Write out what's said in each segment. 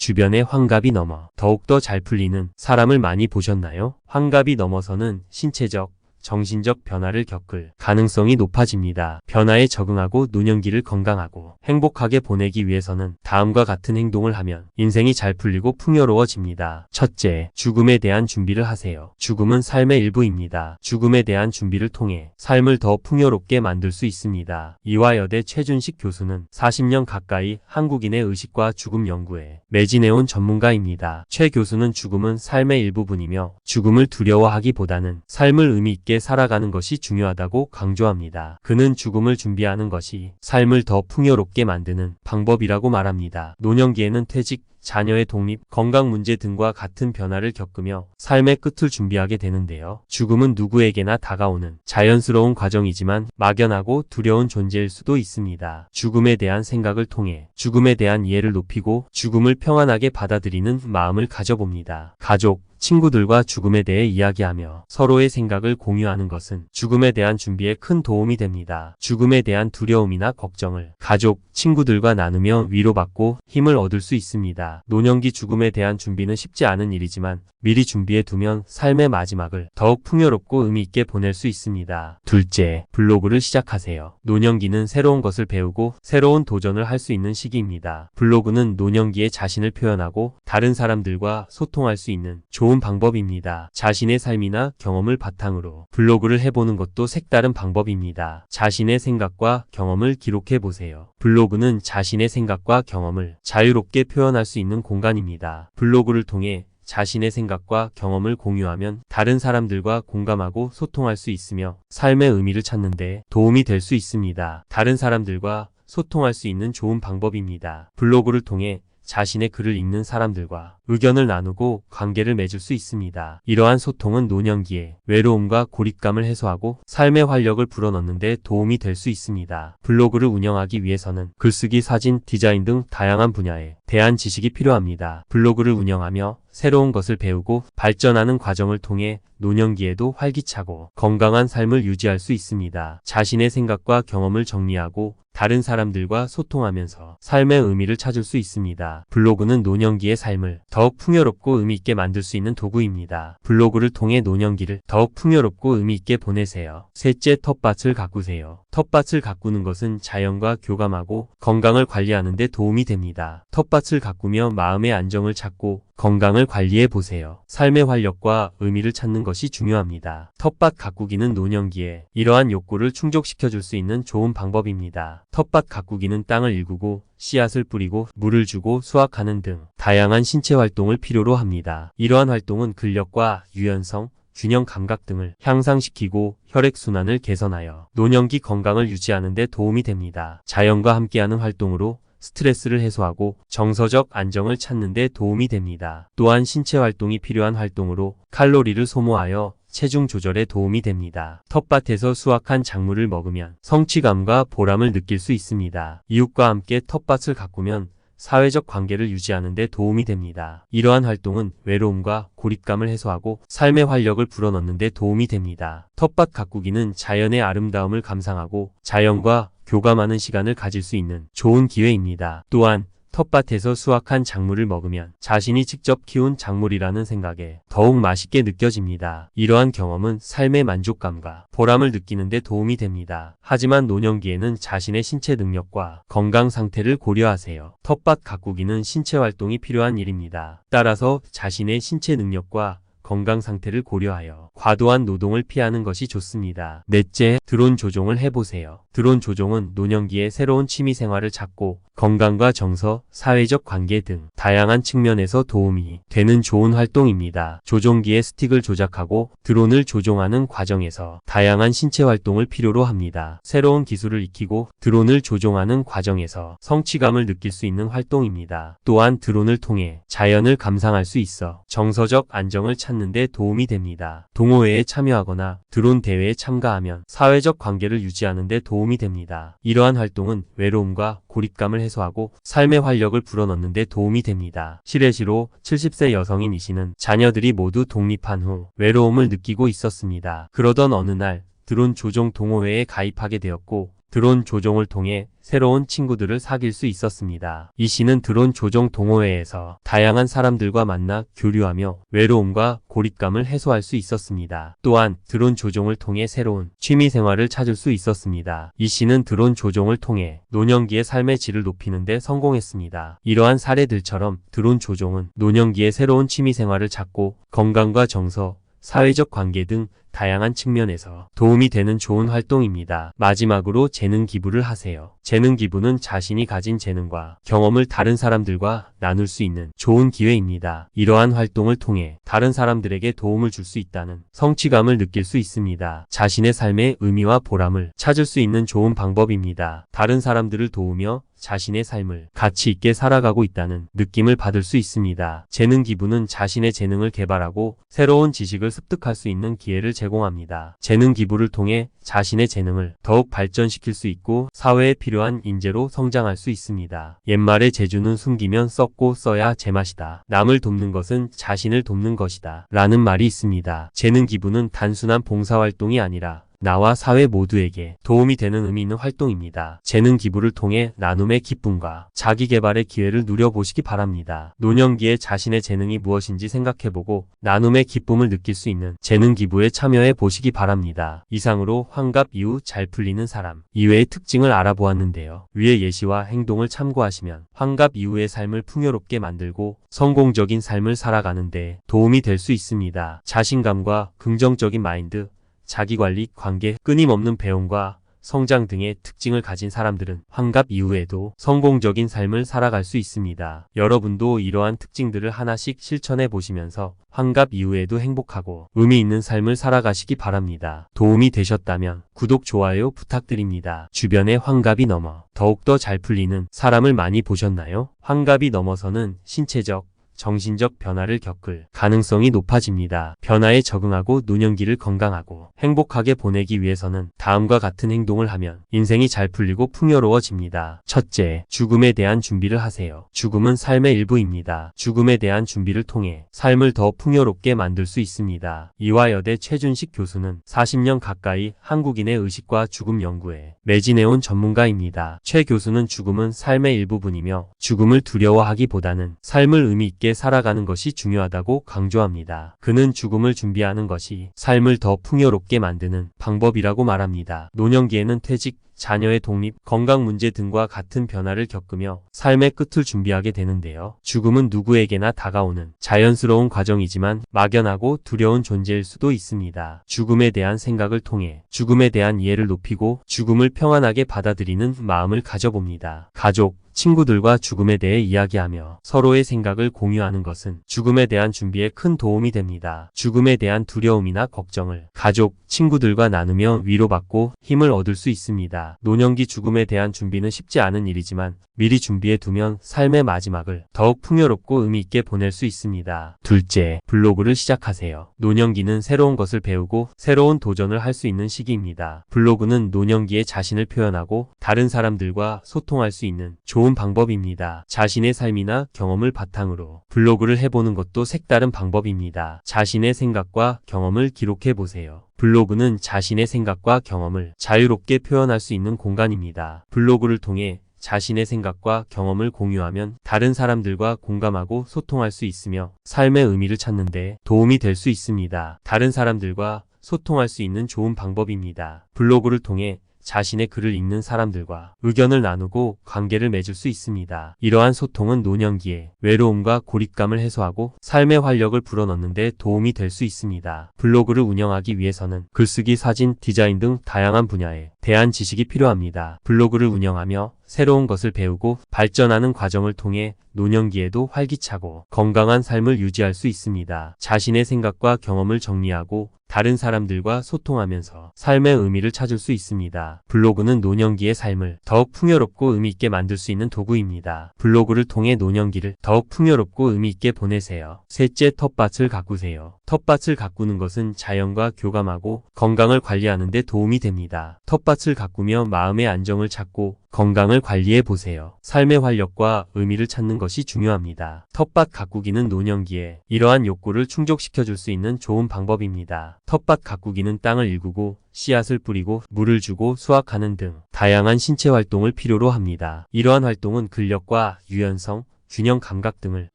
주변에 환갑이 넘어 더욱더 잘 풀리는 사람을 많이 보셨나요? 환갑이 넘어서는 신체적, 정신적 변화를 겪을 가능성이 높아집니다. 변화에 적응하고 노년기를 건강하고 행복하게 보내기 위해서는 다음과 같은 행동을 하면 인생이 잘 풀리고 풍요로워집니다. 첫째, 죽음에 대한 준비를 하세요. 죽음은 삶의 일부입니다. 죽음에 대한 준비를 통해 삶을 더 풍요롭게 만들 수 있습니다. 이화여대 최준식 교수는 40년 가까이 한국인의 의식과 죽음 연구에 매진해온 전문가입니다. 최 교수는 죽음은 삶의 일부분이며 죽음을 두려워하기보다는 삶을 의미 있게 살아가는 것이 중요하다고 강조합니다. 그는 죽음을 준비하는 것이 삶을 더 풍요롭게 만드는 방법이라고 말합니다. 노년기에는 퇴직, 자녀의 독립, 건강 문제 등과 같은 변화를 겪으며 삶의 끝을 준비하게 되는데요. 죽음은 누구에게나 다가오는 자연스러운 과정이지만 막연하고 두려운 존재일 수도 있습니다. 죽음에 대한 생각을 통해 죽음에 대한 이해를 높이고 죽음을 평안하게 받아들이는 마음을 가져봅니다. 가족, 친구들과 죽음에 대해 이야기하며 서로의 생각을 공유하는 것은 죽음에 대한 준비에 큰 도움이 됩니다. 죽음에 대한 두려움이나 걱정을 가족, 친구들과 나누며 위로받고 힘을 얻을 수 있습니다. 노년기 죽음에 대한 준비는 쉽지 않은 일이지만 미리 준비해 두면 삶의 마지막을 더욱 풍요롭고 의미 있게 보낼 수 있습니다. 둘째, 블로그를 시작하세요. 노년기는 새로운 것을 배우고 새로운 도전을 할 수 있는 시기입니다. 블로그는 노년기에 자신을 표현하고 다른 사람들과 소통할 수 있는 좋은 방법입니다. 자신의 삶이나 경험을 바탕으로 블로그를 해보는 것도 색다른 방법입니다. 자신의 생각과 경험을 기록해 보세요. 블로그는 자신의 생각과 경험을 자유롭게 표현할 수 있는 공간입니다. 블로그를 통해 자신의 생각과 경험을 공유하면 다른 사람들과 공감하고 소통할 수 있으며 삶의 의미를 찾는 데 도움이 될 수 있습니다. 다른 사람들과 소통할 수 있는 좋은 방법입니다. 블로그를 통해 자신의 글을 읽는 사람들과 의견을 나누고 관계를 맺을 수 있습니다. 이러한 소통은 노년기에 외로움과 고립감을 해소하고 삶의 활력을 불어넣는 데 도움이 될 수 있습니다. 블로그를 운영하기 위해서는 글쓰기, 사진, 디자인 등 다양한 분야에 대한 지식이 필요합니다. 블로그를 운영하며 새로운 것을 배우고 발전하는 과정을 통해 노년기에도 활기차고 건강한 삶을 유지할 수 있습니다. 자신의 생각과 경험을 정리하고 다른 사람들과 소통하면서 삶의 의미를 찾을 수 있습니다. 블로그는 노년기의 삶을 더욱 풍요롭고 의미 있게 만들 수 있는 도구입니다. 블로그를 통해 노년기를 더욱 풍요롭고 의미 있게 보내세요. 셋째, 텃밭을 가꾸세요. 텃밭을 가꾸는 것은 자연과 교감하고 건강을 관리하는 데 도움이 됩니다. 텃밭을 가꾸며 마음의 안정을 찾고 건강을 관리해 보세요. 삶의 활력과 의미를 찾는 것이 중요합니다. 텃밭 가꾸기는 노년기에 이러한 욕구를 충족시켜 줄 수 있는 좋은 방법입니다. 텃밭 가꾸기는 땅을 일구고 씨앗을 뿌리고 물을 주고 수확하는 등 다양한 신체 활동을 필요로 합니다. 이러한 활동은 근력과 유연성, 균형 감각 등을 향상시키고 혈액순환을 개선하여 노년기 건강을 유지하는 데 도움이 됩니다. 자연과 함께하는 활동으로 스트레스를 해소하고 정서적 안정을 찾는 데 도움이 됩니다. 또한 신체 활동이 필요한 활동으로 칼로리를 소모하여 체중 조절에 도움이 됩니다. 텃밭에서 수확한 작물을 먹으면 성취감과 보람을 느낄 수 있습니다. 이웃과 함께 텃밭을 가꾸면 사회적 관계를 유지하는 데 도움이 됩니다. 이러한 활동은 외로움과 고립감을 해소하고 삶의 활력을 불어넣는 데 도움이 됩니다. 텃밭 가꾸기는 자연의 아름다움을 감상하고 자연과 교감하는 시간을 가질 수 있는 좋은 기회입니다. 또한 텃밭에서 수확한 작물을 먹으면 자신이 직접 키운 작물이라는 생각에 더욱 맛있게 느껴집니다. 이러한 경험은 삶의 만족감과 보람을 느끼는 데 도움이 됩니다. 하지만 노년기에는 자신의 신체 능력과 건강 상태를 고려하세요. 텃밭 가꾸기는 신체 활동이 필요한 일입니다. 따라서 자신의 신체 능력과 건강 상태를 고려하여 과도한 노동을 피하는 것이 좋습니다. 넷째, 드론 조종을 해보세요. 드론 조종은 노년기에 새로운 취미 생활을 찾고 건강과 정서, 사회적 관계 등 다양한 측면에서 도움이 되는 좋은 활동입니다. 조종기의 스틱을 조작하고 드론을 조종하는 과정에서 다양한 신체 활동을 필요로 합니다. 새로운 기술을 익히고 드론을 조종하는 과정에서 성취감을 느낄 수 있는 활동입니다. 또한 드론을 통해 자연을 감상할 수 있어 정서적 안정을 찾는 데 도움이 됩니다. 동호회에 참여하거나 드론 대회에 참가하면 사회적 관계를 유지하는 데 도움이 됩니다. 이러한 활동은 외로움과 고립감을 해소하고 삶의 활력을 불어넣는 데 도움이 됩니다. 실혜시로 70세 여성인 이 씨는 자녀들이 모두 독립한 후 외로움을 느끼고 있었습니다. 그러던 어느 날 드론 조종 동호회에 가입하게 되었고 드론 조종을 통해 새로운 친구들을 사귈 수 있었습니다. 이 씨는 드론 조종 동호회에서 다양한 사람들과 만나 교류하며 외로움과 고립감을 해소할 수 있었습니다. 또한 드론 조종을 통해 새로운 취미 생활을 찾을 수 있었습니다. 이 씨는 드론 조종을 통해 노년기의 삶의 질을 높이는 데 성공했습니다. 이러한 사례들처럼 드론 조종은 노년기의 새로운 취미 생활을 찾고 건강과 정서, 사회적 관계 등 다양한 측면에서 도움이 되는 좋은 활동입니다. 마지막으로 재능 기부를 하세요. 재능 기부는 자신이 가진 재능과 경험을 다른 사람들과 나눌 수 있는 좋은 기회입니다. 이러한 활동을 통해 다른 사람들에게 도움을 줄 수 있다는 성취감을 느낄 수 있습니다. 자신의 삶의 의미와 보람을 찾을 수 있는 좋은 방법입니다. 다른 사람들을 도우며 자신의 삶을 가치 있게 살아가고 있다는 느낌을 받을 수 있습니다. 재능 기부는 자신의 재능을 개발하고 새로운 지식을 습득할 수 있는 기회를 제공합니다. 재능 기부를 통해 자신의 재능을 더욱 발전시킬 수 있고 사회에 필요한 인재로 성장할 수 있습니다. 옛말에 재주는 숨기면 썩고 써야 제맛이다. 남을 돕는 것은 자신을 돕는 것이다. 라는 말이 있습니다. 재능 기부는 단순한 봉사활동이 아니라 나와 사회 모두에게 도움이 되는 의미 있는 활동입니다. 재능 기부를 통해 나눔의 기쁨과 자기 개발의 기회를 누려보시기 바랍니다. 노년기에 자신의 재능이 무엇인지 생각해보고 나눔의 기쁨을 느낄 수 있는 재능 기부에 참여해 보시기 바랍니다. 이상으로 환갑 이후 잘 풀리는 사람 이외의 특징을 알아보았는데요. 위의 예시와 행동을 참고하시면 환갑 이후의 삶을 풍요롭게 만들고 성공적인 삶을 살아가는데 도움이 될 수 있습니다. 자신감과 긍정적인 마인드, 자기관리, 관계, 끊임없는 배움과 성장 등의 특징을 가진 사람들은 환갑 이후에도 성공적인 삶을 살아갈 수 있습니다. 여러분도 이러한 특징들을 하나씩 실천해 보시면서 환갑 이후에도 행복하고 의미 있는 삶을 살아가시기 바랍니다. 도움이 되셨다면 구독, 좋아요 부탁드립니다. 주변에 환갑이 넘어 더욱더 잘 풀리는 사람을 많이 보셨나요? 환갑이 넘어서는 신체적, 정신적 변화를 겪을 가능성이 높아집니다. 변화에 적응하고 노년기를 건강하고 행복하게 보내기 위해서는 다음과 같은 행동을 하면 인생이 잘 풀리고 풍요로워집니다. 첫째, 죽음에 대한 준비를 하세요. 죽음은 삶의 일부입니다. 죽음에 대한 준비를 통해 삶을 더 풍요롭게 만들 수 있습니다. 이화여대 최준식 교수는 40년 가까이 한국인의 의식과 죽음 연구에 매진해온 전문가입니다. 최 교수는 죽음은 삶의 일부분이며 죽음을 두려워하기보다는 삶을 의미 있게 살아가는 것이 중요하다고 강조합니다. 그는 죽음을 준비하는 것이 삶을 더 풍요롭게 만드는 방법이라고 말합니다. 노년기에는 퇴직, 자녀의 독립, 건강 문제 등과 같은 변화를 겪으며 삶의 끝을 준비하게 되는데요. 죽음은 누구에게나 다가오는 자연스러운 과정이지만 막연하고 두려운 존재일 수도 있습니다. 죽음에 대한 생각을 통해 죽음에 대한 이해를 높이고 죽음을 평안하게 받아들이는 마음을 가져봅니다. 가족, 친구들과 죽음에 대해 이야기하며 서로의 생각을 공유하는 것은 죽음에 대한 준비에 큰 도움이 됩니다. 죽음에 대한 두려움이나 걱정을 가족, 친구들과 나누며 위로받고 힘을 얻을 수 있습니다. 노년기 죽음에 대한 준비는 쉽지 않은 일이지만 미리 준비해 두면 삶의 마지막을 더욱 풍요롭고 의미 있게 보낼 수 있습니다. 둘째, 블로그를 시작하세요. 노년기는 새로운 것을 배우고 새로운 도전을 할 수 있는 시기입니다. 블로그는 노년기에 자신을 표현하고 다른 사람들과 소통할 수 있는 좋은 방법입니다. 자신의 삶이나 경험을 바탕으로 블로그를 해보는 것도 색다른 방법입니다. 자신의 생각과 경험을 기록해 보세요. 블로그는 자신의 생각과 경험을 자유롭게 표현할 수 있는 공간입니다. 블로그를 통해 자신의 생각과 경험을 공유하면 다른 사람들과 공감하고 소통할 수 있으며 삶의 의미를 찾는 데 도움이 될 수 있습니다. 다른 사람들과 소통할 수 있는 좋은 방법입니다. 블로그를 통해 자신의 글을 읽는 사람들과 의견을 나누고 관계를 맺을 수 있습니다. 이러한 소통은 노년기에 외로움과 고립감을 해소하고 삶의 활력을 불어넣는 데 도움이 될 수 있습니다. 블로그를 운영하기 위해서는 글쓰기, 사진, 디자인 등 다양한 분야에 대한 지식이 필요합니다. 블로그를 운영하며 새로운 것을 배우고 발전하는 과정을 통해 노년기에도 활기차고 건강한 삶을 유지할 수 있습니다. 자신의 생각과 경험을 정리하고 다른 사람들과 소통하면서 삶의 의미를 찾을 수 있습니다. 블로그는 노년기의 삶을 더욱 풍요롭고 의미 있게 만들 수 있는 도구입니다. 블로그를 통해 노년기를 더욱 풍요롭고 의미 있게 보내세요. 셋째, 텃밭을 가꾸세요. 텃밭을 가꾸는 것은 자연과 교감하고 건강을 관리하는 데 도움이 됩니다. 텃밭을 가꾸며 마음의 안정을 찾고 건강을 관리해 보세요. 삶의 활력과 의미를 찾는 것이 중요합니다. 텃밭 가꾸기는 노년기에 이러한 욕구를 충족시켜줄 수 있는 좋은 방법입니다. 텃밭 가꾸기는 땅을 일구고 씨앗을 뿌리고 물을 주고 수확하는 등 다양한 신체 활동을 필요로 합니다. 이러한 활동은 근력과 유연성, 균형 감각 등을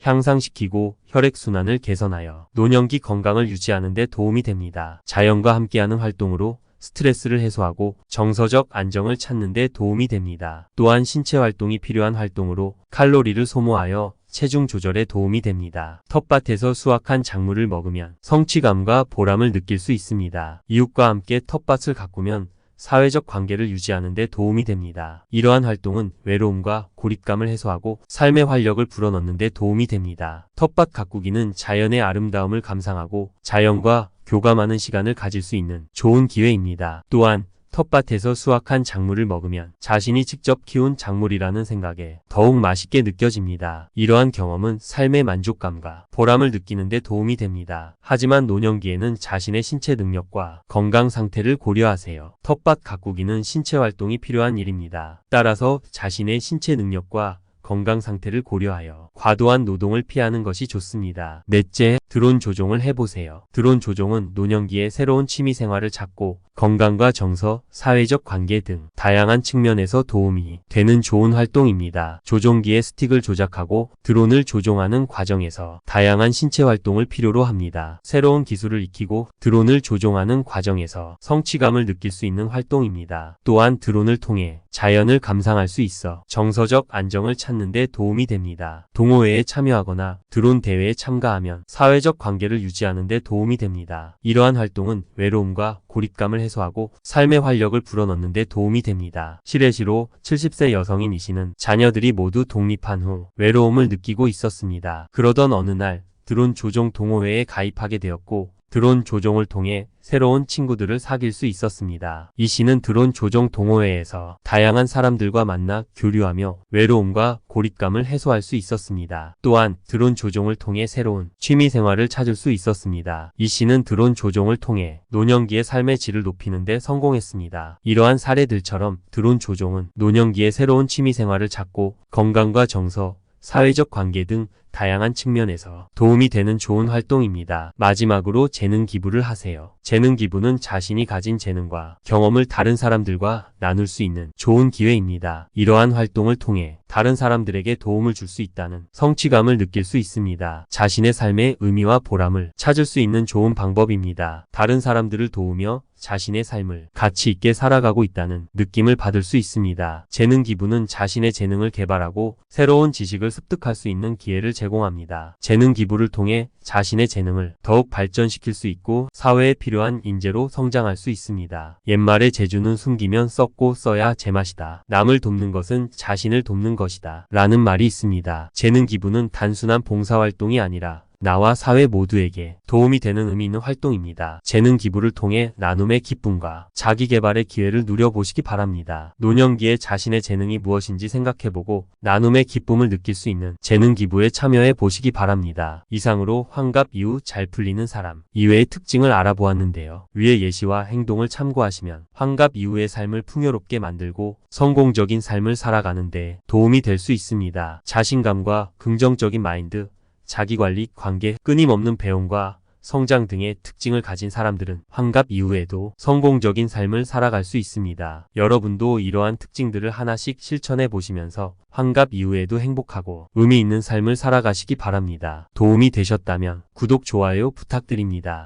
향상시키고 혈액순환을 개선하여 노년기 건강을 유지하는 데 도움이 됩니다. 자연과 함께하는 활동으로 스트레스를 해소하고 정서적 안정을 찾는 데 도움이 됩니다. 또한 신체 활동이 필요한 활동으로 칼로리를 소모하여 체중 조절에 도움이 됩니다. 텃밭에서 수확한 작물을 먹으면 성취감과 보람을 느낄 수 있습니다. 이웃과 함께 텃밭을 가꾸면 사회적 관계를 유지하는 데 도움이 됩니다. 이러한 활동은 외로움과 고립감을 해소하고 삶의 활력을 불어넣는 데 도움이 됩니다. 텃밭 가꾸기는 자연의 아름다움을 감상하고 자연과 교감하는 시간을 가질 수 있는 좋은 기회입니다. 또한 텃밭에서 수확한 작물을 먹으면 자신이 직접 키운 작물이라는 생각에 더욱 맛있게 느껴집니다. 이러한 경험은 삶의 만족감과 보람을 느끼는 데 도움이 됩니다. 하지만 노년기에는 자신의 신체 능력과 건강 상태를 고려하세요. 텃밭 가꾸기는 신체 활동이 필요한 일입니다. 따라서 자신의 신체 능력과 건강 상태를 고려하여 과도한 노동을 피하는 것이 좋습니다. 넷째, 드론 조종을 해보세요. 드론 조종은 노년기에 새로운 취미 생활을 찾고 건강과 정서, 사회적 관계 등 다양한 측면에서 도움이 되는 좋은 활동입니다. 조종기의 스틱을 조작하고 드론을 조종하는 과정에서 다양한 신체 활동을 필요로 합니다. 새로운 기술을 익히고 드론을 조종하는 과정에서 성취감을 느낄 수 있는 활동입니다. 또한 드론을 통해 자연을 감상할 수 있어 정서적 안정을 찾는 데 도움이 됩니다. 동호회에 참여하거나 드론 대회에 참가하면 사회적 관계를 유지하는 데 도움이 됩니다. 이러한 활동은 외로움과 고립감을 해소하고 삶의 활력을 불어넣는 데 도움이 됩니다. 실례시로 70세 여성인 이 씨는 자녀들이 모두 독립한 후 외로움을 느끼고 있었습니다. 그러던 어느 날 드론 조종 동호회에 가입하게 되었고 드론 조종을 통해 새로운 친구들을 사귈 수 있었습니다. 이 씨는 드론 조종 동호회에서 다양한 사람들과 만나 교류하며 외로움과 고립감을 해소할 수 있었습니다. 또한 드론 조종을 통해 새로운 취미 생활을 찾을 수 있었습니다. 이 씨는 드론 조종을 통해 노년기의 삶의 질을 높이는 데 성공했습니다. 이러한 사례들처럼 드론 조종은 노년기의 새로운 취미 생활을 찾고 건강과 정서, 사회적 관계 등 다양한 측면에서 도움이 되는 좋은 활동입니다. 마지막으로 재능 기부를 하세요. 재능 기부는 자신이 가진 재능과 경험을 다른 사람들과 나눌 수 있는 좋은 기회입니다. 이러한 활동을 통해 다른 사람들에게 도움을 줄 수 있다는 성취감을 느낄 수 있습니다. 자신의 삶의 의미와 보람을 찾을 수 있는 좋은 방법입니다. 다른 사람들을 도우며 자신의 삶을 가치 있게 살아가고 있다는 느낌을 받을 수 있습니다. 재능 기부는 자신의 재능을 개발하고 새로운 지식을 습득할 수 있는 기회를 제공합니다. 재능 기부를 통해 자신의 재능을 더욱 발전시킬 수 있고 사회에 필요한 인재로 성장할 수 있습니다. 옛말에 재주는 숨기면 썩고 써야 제맛이다. 남을 돕는 것은 자신을 돕는 것이다. 라는 말이 있습니다. 재능 기부는 단순한 봉사활동이 아니라 나와 사회 모두에게 도움이 되는 의미 있는 활동입니다. 재능 기부를 통해 나눔의 기쁨과 자기 개발의 기회를 누려보시기 바랍니다. 노년기에 자신의 재능이 무엇인지 생각해보고 나눔의 기쁨을 느낄 수 있는 재능 기부에 참여해 보시기 바랍니다. 이상으로 환갑 이후 잘 풀리는 사람 이외의 특징을 알아보았는데요. 위의 예시와 행동을 참고하시면 환갑 이후의 삶을 풍요롭게 만들고 성공적인 삶을 살아가는 데 도움이 될 수 있습니다. 자신감과 긍정적인 마인드, 자기관리, 관계, 끊임없는 배움과 성장 등의 특징을 가진 사람들은 환갑 이후에도 성공적인 삶을 살아갈 수 있습니다. 여러분도 이러한 특징들을 하나씩 실천해 보시면서 환갑 이후에도 행복하고 의미 있는 삶을 살아가시기 바랍니다. 도움이 되셨다면 구독, 좋아요 부탁드립니다.